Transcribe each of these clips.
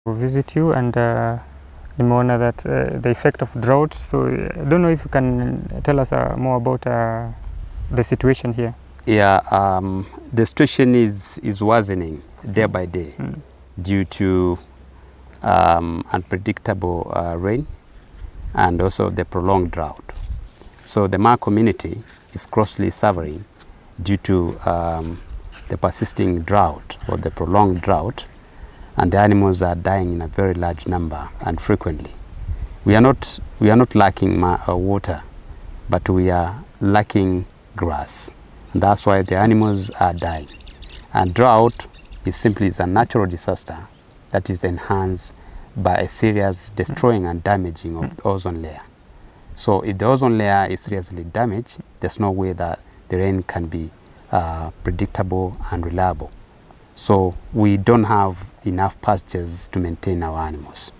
Visit you, and nimeona that the effect of drought. So I don't know if you can tell us more about the situation here. Yeah, the situation is worsening day by day due to unpredictable rain and also the prolonged drought. So the Maa community is grossly suffering due to the persisting drought or the prolonged drought, and the animals are dying in a very large number and frequently. We are not lacking water, but we are lacking grass, and that's why the animals are dying. And drought is a natural disaster that is enhanced by a serious destroying and damaging of the ozone layer. So if the ozone layer is seriously damaged, there's no way that the rain can be predictable and reliable. So we don't have enough pastures to maintain our animals.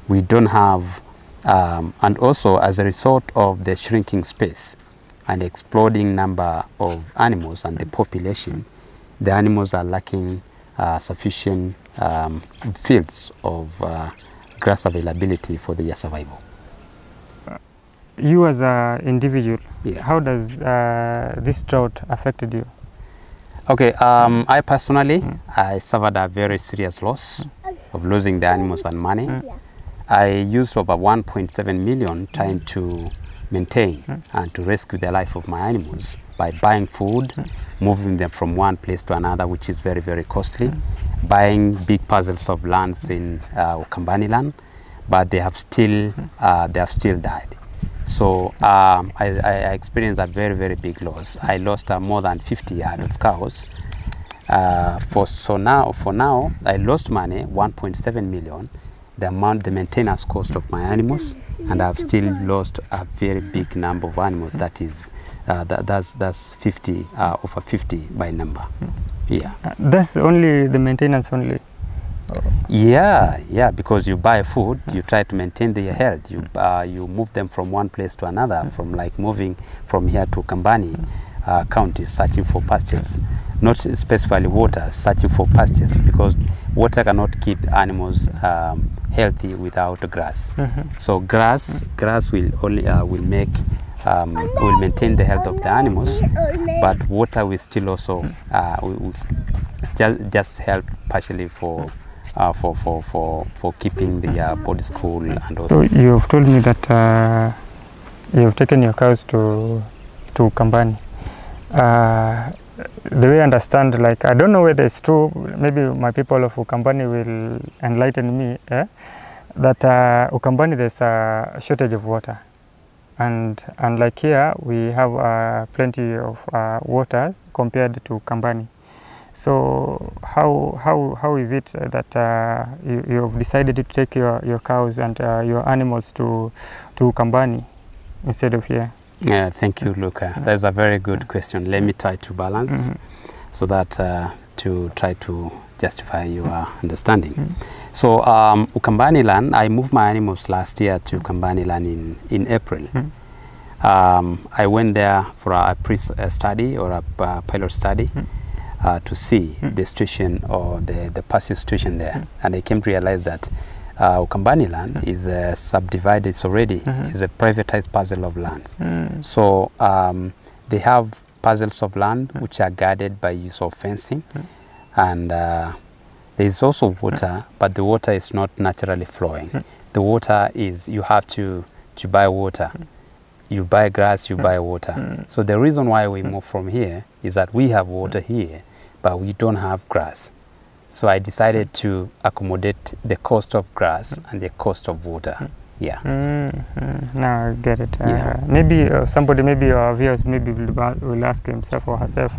We don't have, and also as a result of the shrinking space and exploding number of animals and the population, the animals are lacking sufficient fields of grass availability for their survival. You as an individual, yeah. How does this drought affected you? Okay, I personally, I suffered a very serious loss of losing the animals and money. I used over 1.7 million trying to maintain and to rescue the life of my animals by buying food, moving them from one place to another, which is very, very costly, buying big parcels of lands in Ukambani land, but they have still died. So I experienced a very, very big loss. I lost more than 50 yards of cows. For now, I lost money, 1.7 million, the maintenance cost of my animals, and I've still lost a very big number of animals. That is, that's 50 over 50 by number. Yeah. That's only the maintenance only. Yeah, because you buy food, you try to maintain their health. You move them from one place to another, from like moving from here to Kambani County, searching for pastures, not specifically water, searching for pastures, because water cannot keep animals healthy without grass. So grass will only will maintain the health of the animals, but water will still also will still just help partially for keeping the bodies cool and all. So you have told me that you have taken your cows to Kambani. The way I understand, like, I don't know whether it's true, maybe my people of Ukambani will enlighten me, that Ukambani there's a shortage of water. And like here, we have plenty of water compared to Kambani. So how is it that you have decided to take your cows and your animals to Kambani instead of here? Yeah, thank you, Luca. That's a very good question. Let me try to balance so that to try to justify your understanding. So Ukambani land, I moved my animals last year to Ukambani land in April. I went there for a pre-study or a pilot study. To see the situation or the pasture situation there, and I came to realize that Ukambani land is subdivided already, is a privatized parcel of lands. So they have parcels of land which are guarded by use of fencing, and there is also water, but the water is not naturally flowing. The water is, you have to buy water. You buy grass, you buy water. So the reason why we moved from here is that we have water here, but we don't have grass. So I decided to accommodate the cost of grass and the cost of water. Yeah. Now I get it. Maybe somebody, maybe our viewers, maybe will ask himself or herself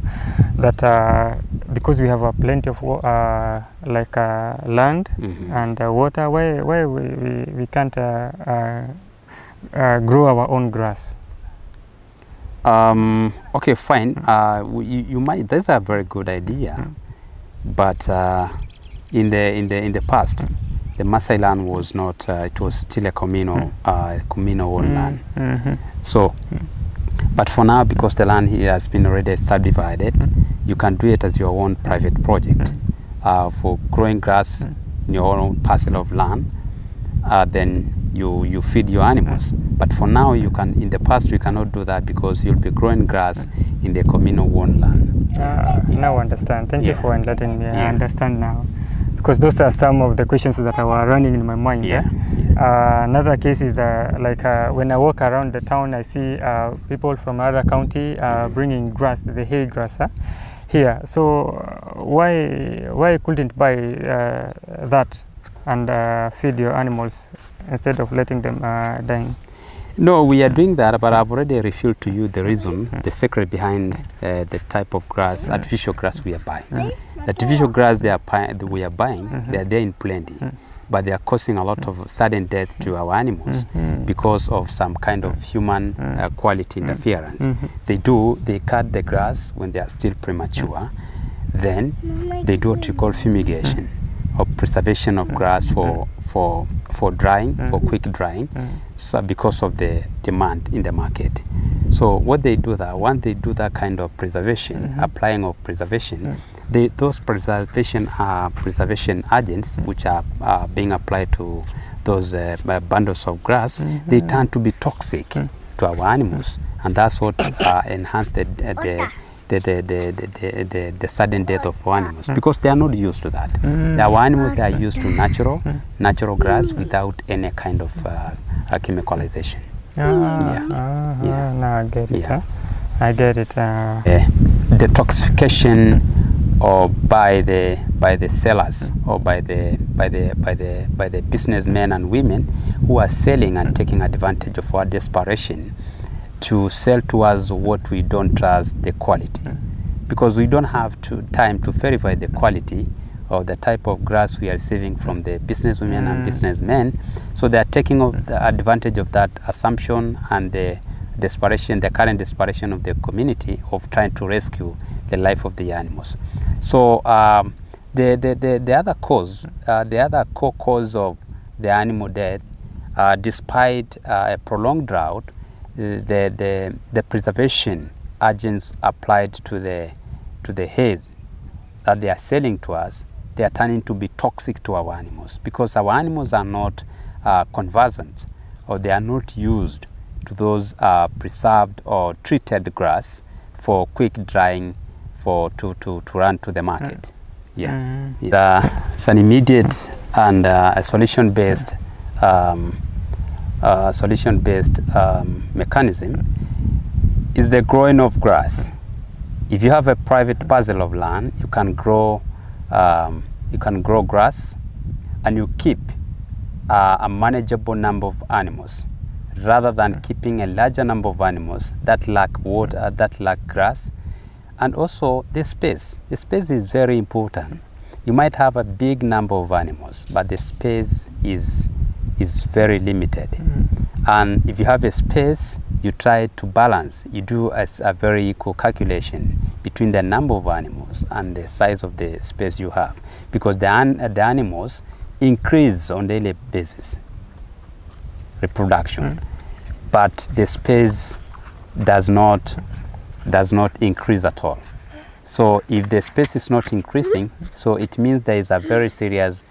that because we have a plenty of land and water, why we can't grow our own grass? Okay, fine. You might. That's a very good idea, but in the past, the Masaai land was not. It was still a communal owned land. So, but for now, because the land here has been already subdivided, you can do it as your own private project. For growing grass, in your own parcel of land, then you feed your animals. But for now, you can. In the past, you cannot do that because you'll be growing grass in the communal owned land. Now I understand. Thank you for enlightening me. I understand now, because those are some of the questions that were running in my mind. Another case is like when I walk around the town, I see people from another county bringing grass, the hay grass here. So why couldn't buy that and feed your animals instead of letting them dying? No, we are doing that, but I've already revealed to you the reason, the secret behind the type of grass, artificial grass we are buying. The artificial grass we are buying, they are there in plenty, but they are causing a lot of sudden death to our animals because of some kind of human quality interference. They cut the grass when they are still premature, then they do what we call fumigation, or preservation of grass for drying, for quick drying, so because of the demand in the market. So what they do that, once they do that kind of preservation, applying of preservation, those preservation agents which are being applied to those bundles of grass, they tend to be toxic to our animals, and that's what enhance the sudden death of our animals, because they are not used to that. Our animals, they are used to natural grass without any kind of chemicalization. Now I get it. I get it. The toxification or by the sellers or by the businessmen and women who are selling and taking advantage of our desperation to sell to us what we don't trust the quality, because we don't have time to verify the quality of the type of grass we are receiving from the businesswomen and businessmen. So they are taking advantage of that assumption and the current desperation of the community of trying to rescue the life of the animals. So the other cause, the other core cause of the animal death, despite a prolonged drought, the preservation agents applied to the hay that they are selling to us, they are turning to be toxic to our animals, because our animals are not conversant, or they are not used to those preserved or treated grass for quick drying to run to the market. It's an immediate and a solution-based mechanism is the growing of grass. If you have a private parcel of land, you can grow grass, and you keep a manageable number of animals, rather than keeping a larger number of animals that lack water, that lack grass. And also the space. The space is very important. You might have a big number of animals, but the space is very limited. And if you have a space, you try to balance. You do a very equal calculation between the number of animals and the size of the space you have, because the animals increase on a daily basis, reproduction, but the space does not increase at all. So if the space is not increasing, so it means there is a very serious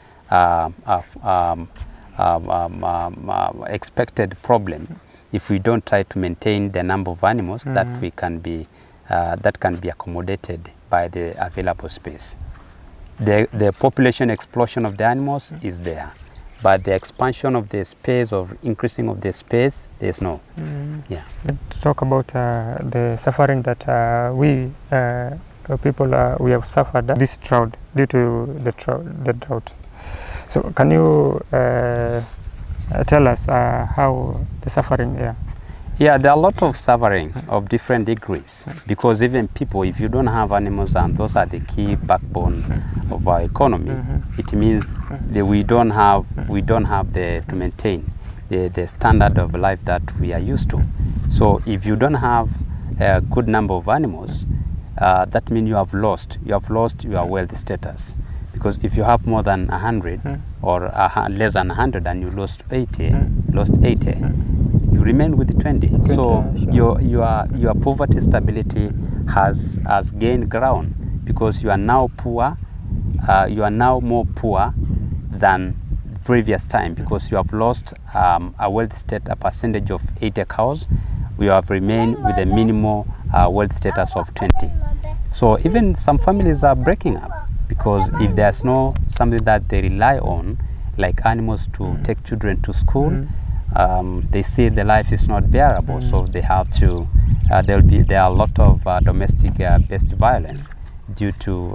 expected problem if we don't try to maintain the number of animals that can be accommodated by the available space. The population explosion of the animals is there, but the expansion of the space or increasing of the space, there's no. Let's talk about the suffering that we have suffered this drought, due to the drought. So can you tell us how the suffering? Yeah, there are a lot of suffering of different degrees, because even people, if you don't have animals, and those are the key backbone of our economy, it means that we don't have to maintain the standard of life that we are used to. So if you don't have a good number of animals, that means you have lost your wealth status. Because if you have more than 100 or less than 100 and you lost 80, you remain with 20. So sure. your poverty stability has gained ground, because you are now poor. You are now more poor than previous time, because you have lost a wealth state, a percentage of 80 cows. We have remained with a minimal wealth status of 20. So even some families are breaking up, because if there's no something that they rely on, like animals to take children to school, they see the life is not bearable, so they have to. There are a lot of domestic-based violence due to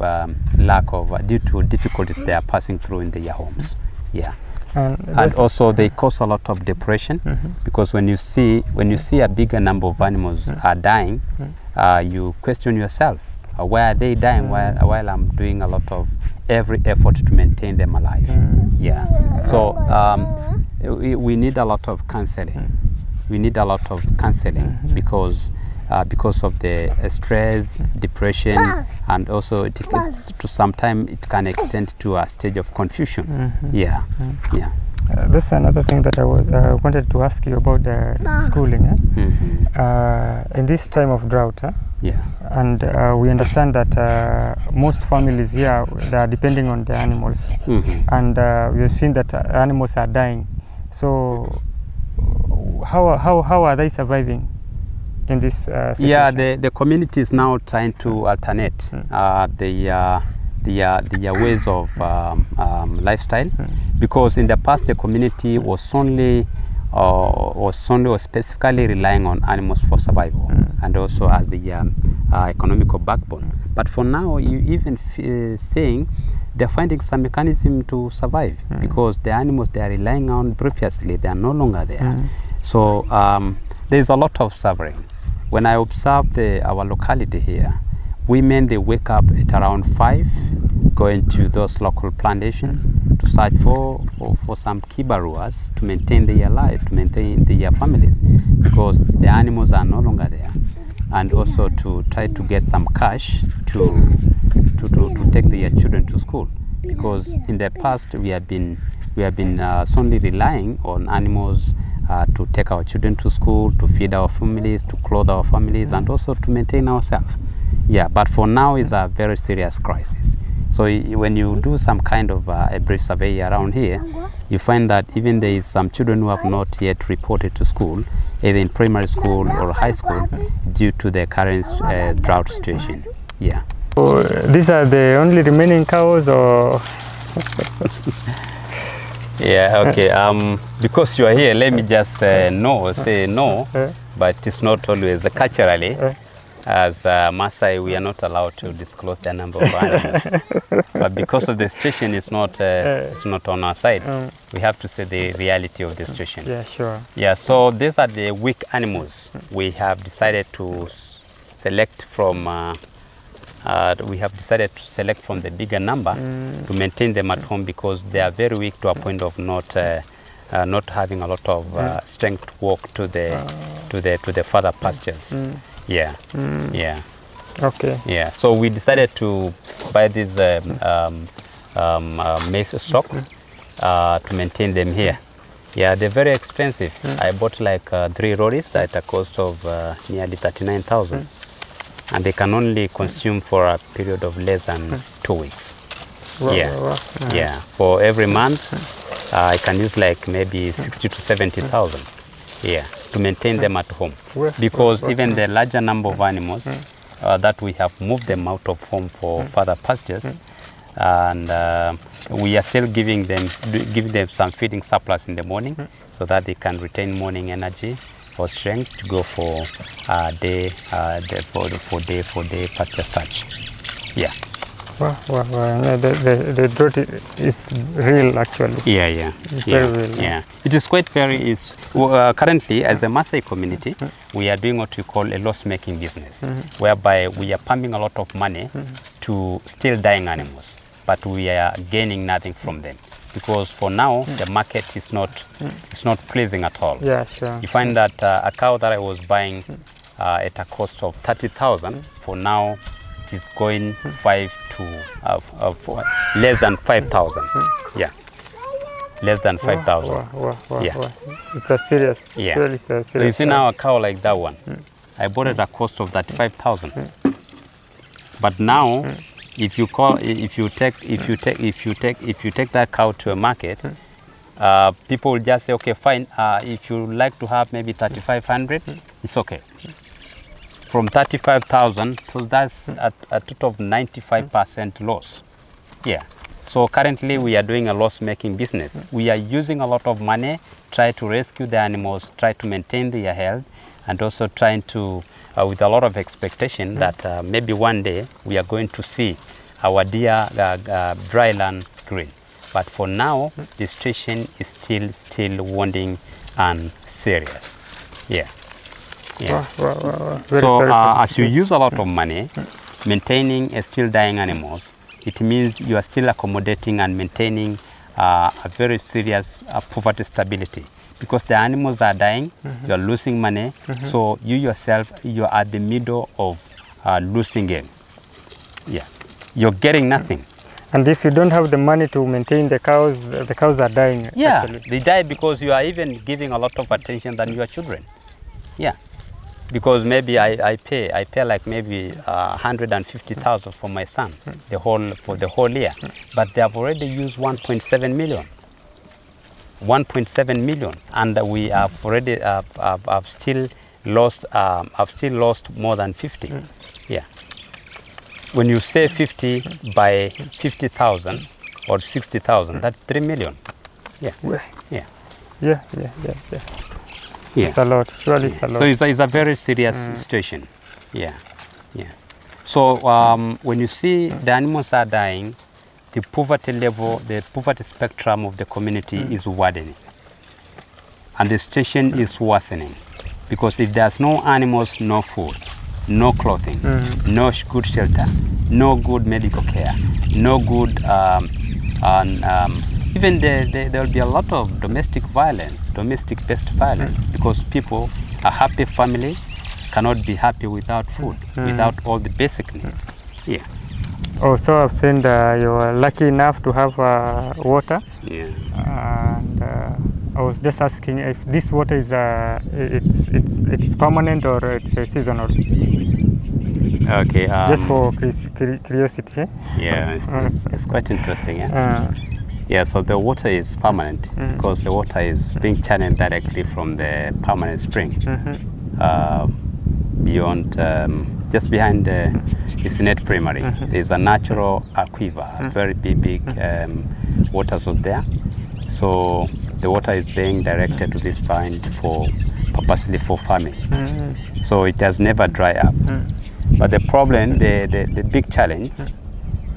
due to difficulties they are passing through in their homes. Yeah. And also they cause a lot of depression, because when you see a bigger number of animals are dying, you question yourself, why are they dying while I'm doing a lot of every effort to maintain them alive? Yeah. So we need a lot of counseling. We need a lot of counseling because of the stress, depression, and also to sometimes it can extend to a stage of confusion. Yeah, yeah. This is another thing that I wanted to ask you about the schooling. In this time of drought, yeah, and we understand that most families here, they are depending on the animals, and we have seen that animals are dying. So how are they surviving in this situation? Yeah, the community is now trying to alternate the ways of lifestyle, because in the past the community was only or specifically relying on animals for survival and also as the economical backbone. But for now, you even saying they're finding some mechanism to survive, because the animals they are relying on previously, they are no longer there. So there's a lot of suffering. When I observe our locality here, women, they wake up at around 5, going to those local plantations to search for some kibaruas to maintain their life, to maintain their families, because the animals are no longer there, and also to try to get some cash to take their children to school, because in the past we have been solely relying on animals to take our children to school, to feed our families, to clothe our families, and also to maintain ourselves. Yeah, but for now it's a very serious crisis. So when you do some kind of a brief survey around here, you find that even there is some children who have not yet reported to school, either in primary school or high school, due to the current drought situation. Yeah. So these are the only remaining cows, or? Yeah, okay. Because you are here, let me just say no, but it's not always culturally. As Maasai, we are not allowed to disclose the number of animals, but because of the situation, it's not on our side. We have to say the reality of the situation. Yeah, sure. Yeah, so these are the weak animals. We have decided to select from. The bigger number to maintain them at home, because they are very weak to a point of not having a lot of strength to walk to the further pastures. Yeah, yeah. Okay. Yeah. So we decided to buy this maize stock to maintain them here. Yeah, they're very expensive. I bought like 3 lorries at a cost of nearly 39,000, and they can only consume for a period of less than 2 weeks. Wow, yeah, wow. Yeah. For every month, I can use like maybe 60 to 70,000. Yeah, to maintain them at home, because even the larger number of animals that we have moved them out of home for further pastures, and we are still giving them some feeding surplus in the morning, so that they can retain morning energy or strength to go for day pasture search. Yeah. Wow. Yeah, the drought is real, actually. Yeah. It's very real. Yeah. It is quite very. Currently, as a Maasai community, we are doing what we call a loss-making business, whereby we are pumping a lot of money to still dying animals, but we are gaining nothing from them, because for now the market is not pleasing at all. Yeah, sure. You find that a cow that I was buying at a cost of 30,000, for now it is going less than 5,000. Yeah, less than 5,000. Wow. Yeah. It's a serious. Yeah. Really serious. So you see now a cow like that one, I bought it at a cost of 35,000. But now if you take that cow to a market, people will just say, okay, fine. If you like to have maybe 3,500, it's okay. From 35,000, so that's a total of 95% loss. Yeah. So currently we are doing a loss-making business. We are using a lot of money, try to rescue the animals, try to maintain their health, and also trying to, with a lot of expectation that maybe one day we are going to see our dear dryland green. But for now, the situation is still wounding and serious. Yeah. Yeah. Wow. So as you use a lot of money maintaining still dying animals, it means you are still accommodating and maintaining a very serious poverty stability, because the animals are dying, you are losing money, so you yourself, you are at the middle of losing game. Yeah, you're getting nothing. And if you don't have the money to maintain the cows are dying. Yeah, actually. they die because you are even giving a lot of attention than your children. Yeah, because maybe I pay like maybe 150,000 for my son for the whole year, but they have already used 1.7 million. 1.7 million, and we have already I've still lost more than 50. Yeah. When you say 50 by 50,000 or 60,000, that's 3 million. Yeah. Yeah. Yeah. Yeah. It's a lot. Surely it's a lot. So it's a very serious situation. Yeah. So when you see the animals are dying, the poverty level, the poverty spectrum of the community is widening, and the situation is worsening, because if there's no animals, no food, no clothing, no good shelter, no good medical care, no good even there will be a lot of domestic based violence, because people, a happy family cannot be happy without food, without all the basic needs. Yeah. Oh, so I've seen you are lucky enough to have water. Yeah. And I was just asking if this water is it's permanent or it's seasonal. Okay. Just for curiosity. Yeah, it's quite interesting. Yeah. Yeah. So the water is permanent because the water is being channeled directly from the permanent spring beyond. Just behind the Isinet Primary, there's a natural aquifer, a very big water source there. So the water is being directed to this point purposely for farming. So it has never dried up. But the problem, the big challenge,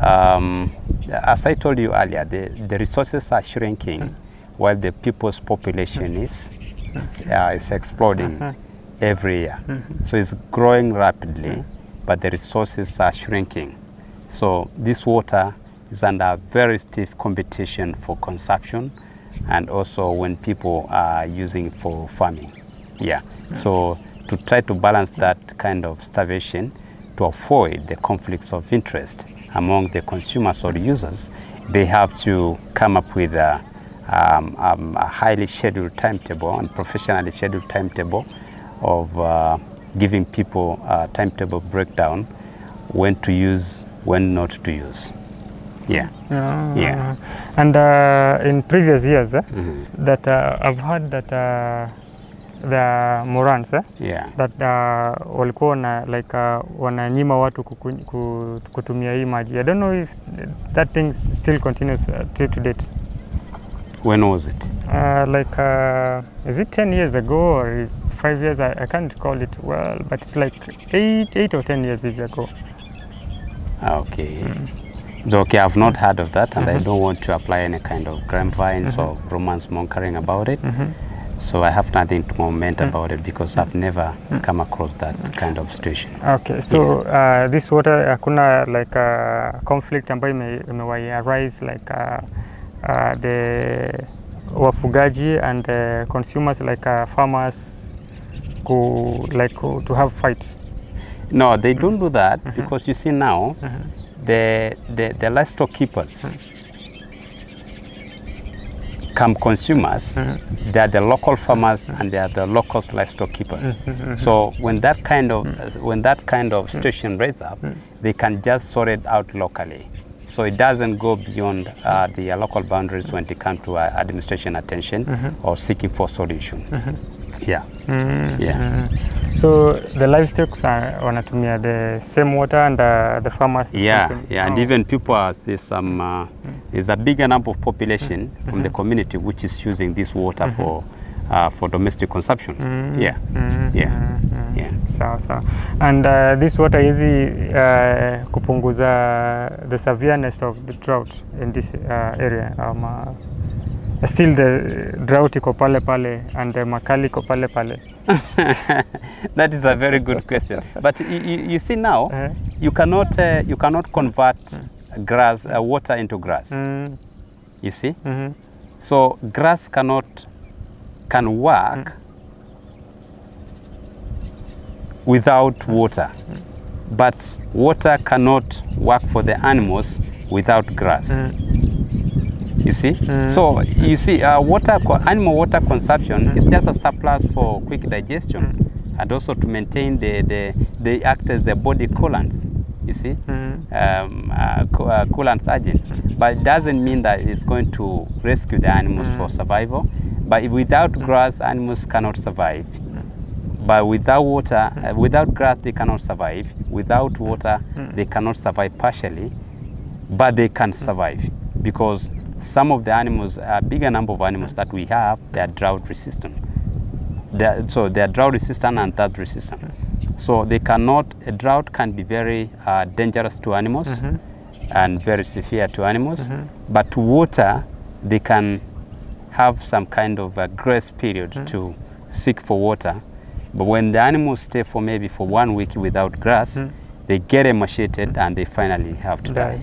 as I told you earlier, the resources are shrinking while the people's population is exploding every year. So it's growing rapidly, but the resources are shrinking. So this water is under very stiff competition for consumption, and also when people are using for farming. Yeah. So to try to balance that kind of starvation, to avoid the conflicts of interest among the consumers or users, they have to come up with a highly scheduled timetable and professionally scheduled timetable of giving people a timetable breakdown, when to use, when not to use. Yeah. Yeah. And in previous years, that I've heard that the Morans, that walikuwa wananyima watu kutumia hii maji. I don't know if that thing still continues till to date. When was it? Is it 10 years ago or is 5 years? I can't call it well, but it's like 8 or 10 years ago. Okay. So, okay, I've not heard of that, and I don't want to apply any kind of grapevines or romance mongering about it. So I have nothing to comment about it, because I've never come across that kind of situation. Okay, so this water, hakuna conflict ambayo imewahi arise the wafugaji and the consumers, farmers, to have fights? No, they don't do that, because you see now, the livestock keepers, become consumers, they are the local farmers and they are the local livestock keepers. So when that kind of situation raises up, they can just sort it out locally. So it doesn't go beyond the local boundaries when it comes to administration attention or seeking for solution. Yeah. Yeah. So the livestock wanatumia the same water and the farmers. Yeah, yeah, and even people there's a bigger number of population from the community which is using this water for domestic consumption. Yeah. So and this water is kupunguza the severeness of the drought in this area. Still the drought iko pale pale and the makali iko pale pale. That is a very good question. But you see now, you cannot convert grass water into grass. You see, so grass can work without water, but water cannot work for the animals without grass. You see, so you see, animal water consumption is just a surplus for quick digestion, and also to maintain they act as the body coolants. You see, coolants agent, but it doesn't mean that it's going to rescue the animals for survival. But without grass, animals cannot survive. But without water, without grass, they cannot survive. Without water, they cannot survive partially, but they can survive because some of the animals, a bigger number of animals that we have, they are drought resistant. So they are drought resistant and thirst resistant. So they cannot, a drought can be very dangerous to animals and very severe to animals. But to water, they can have some kind of a grace period to seek for water. But when the animals stay for maybe for 1 week without grass, they get emaciated and they finally have to die.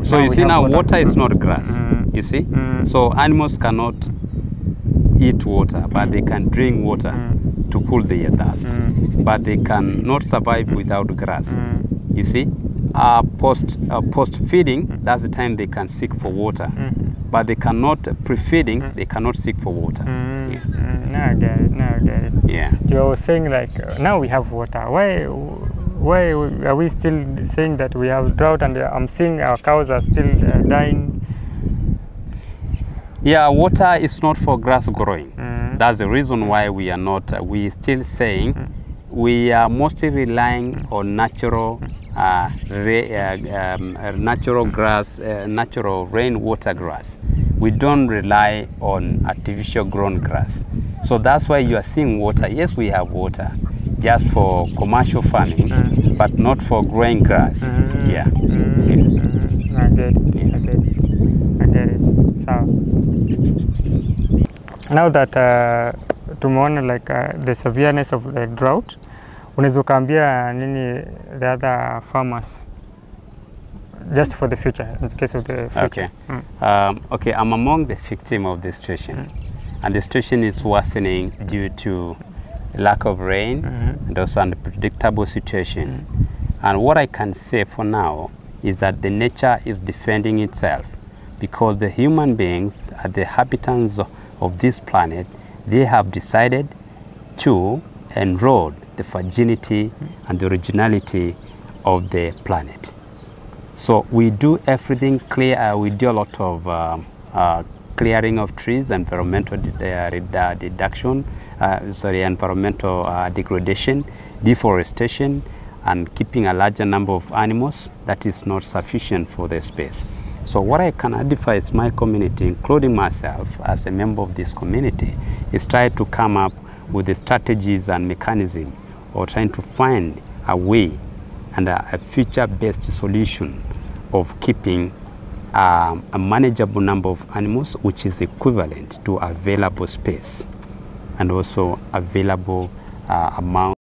So you see now water is not grass, you see? So animals cannot eat water, but they can drink water to cool their thirst. But they cannot survive without grass, you see? Post-feeding, that's the time they can seek for water. But they cannot, pre-feeding, they cannot seek for water. Now I get it. Yeah. You're saying like, now we have water. Why are we still saying that we have drought and I'm seeing our cows are still dying? Yeah, water is not for grass growing. That's the reason why we are not, we still saying we are mostly relying on natural natural grass, natural rainwater grass. We don't rely on artificial grown grass. So that's why you are seeing water. Yes, we have water, just for commercial farming, but not for growing grass. Yeah. I get it. So now that tumeona like the severeness of the drought, unaweza kuambia nini the other farmers just for the future, in the case of the future? Okay, I'm among the victim of the situation, and the situation is worsening due to lack of rain and also unpredictable situation. And what I can say for now is that the nature is defending itself, because the human beings, the inhabitants of this planet, they have decided to erode the virginity and the originality of the planet. So we do everything clear. We do a lot of clearing of trees, environmental environmental degradation, deforestation, and keeping a larger number of animals. That is not sufficient for the space. So what I can advise my community, including myself as a member of this community, is try to come up with the strategies and mechanism, or trying to find a way and a future-based solution of keeping a manageable number of animals, which is equivalent to available space and also available amount